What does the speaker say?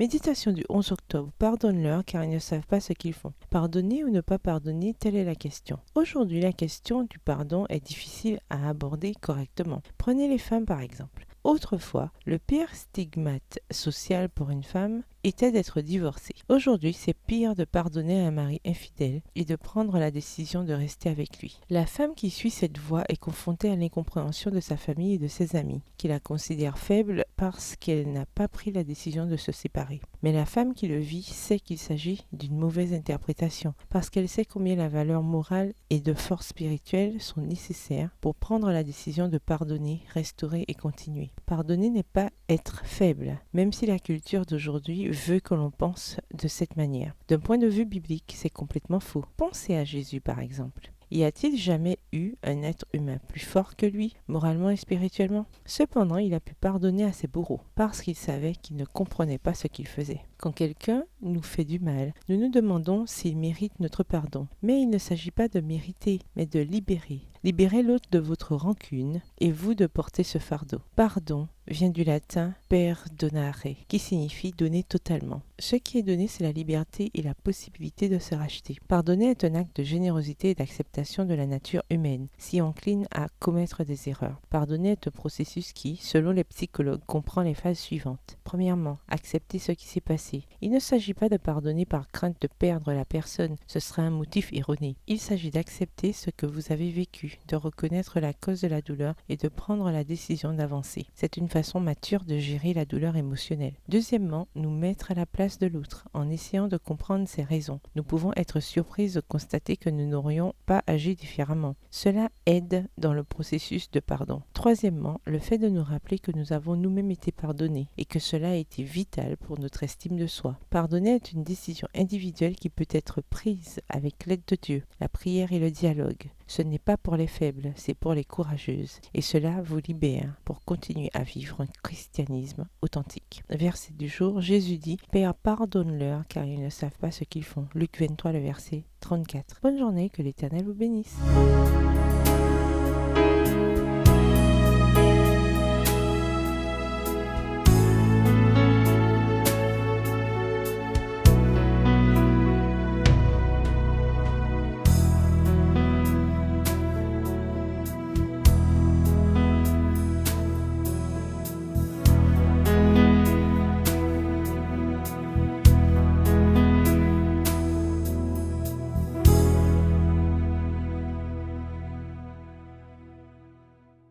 Méditation du 11 octobre. Pardonne-leur car ils ne savent pas ce qu'ils font. Pardonner ou ne pas pardonner, telle est la question. Aujourd'hui, la question du pardon est difficile à aborder correctement. Prenez les femmes par exemple. Autrefois, le pire stigmate social pour une femme était d'être divorcée. Aujourd'hui, c'est pire de pardonner à un mari infidèle et de prendre la décision de rester avec lui. La femme qui suit cette voie est confrontée à l'incompréhension de sa famille et de ses amis, qui la considèrent faible parce qu'elle n'a pas pris la décision de se séparer. Mais la femme qui le vit sait qu'il s'agit d'une mauvaise interprétation, parce qu'elle sait combien la valeur morale et de force spirituelle sont nécessaires pour prendre la décision de pardonner, restaurer et continuer. Pardonner n'est pas être faible, même si la culture d'aujourd'hui veut que l'on pense de cette manière. D'un point de vue biblique, c'est complètement faux. Pensez à Jésus par exemple. Y a-t-il jamais eu un être humain plus fort que lui, moralement et spirituellement? Cependant, il a pu pardonner à ses bourreaux, parce qu'il savait qu'ils ne comprenaient pas ce qu'ils faisaient. Quand quelqu'un nous fait du mal, nous nous demandons s'il mérite notre pardon. Mais il ne s'agit pas de mériter, mais de libérer. Libérez l'autre de votre rancune et vous de porter ce fardeau. Pardon vient du latin perdonare, qui signifie donner totalement. Ce qui est donné, c'est la liberté et la possibilité de se racheter. Pardonner est un acte de générosité et d'acceptation de la nature humaine, si encline à commettre des erreurs. Pardonner est un processus qui, selon les psychologues, comprend les phases suivantes. Premièrement, accepter ce qui s'est passé. Il ne s'agit pas de pardonner par crainte de perdre la personne, ce serait un motif erroné. Il s'agit d'accepter ce que vous avez vécu, de reconnaître la cause de la douleur et de prendre la décision d'avancer. C'est une façon mature de gérer la douleur émotionnelle. Deuxièmement, nous mettre à la place de l'autre, en essayant de comprendre ses raisons. Nous pouvons être surprises de constater que nous n'aurions pas agi différemment. Cela aide dans le processus de pardon. Troisièmement, le fait de nous rappeler que nous avons nous-mêmes été pardonnés et que cela a été vital pour notre estime de soi. Pardonner est une décision individuelle qui peut être prise avec l'aide de Dieu, la prière et le dialogue. Ce n'est pas pour les faibles, c'est pour les courageuses. Et cela vous libère pour continuer à vivre un christianisme authentique. Verset du jour, Jésus dit « Père, pardonne-leur car ils ne savent pas ce qu'ils font ». Luc 23, le verset 34. Bonne journée, que l'Éternel vous bénisse.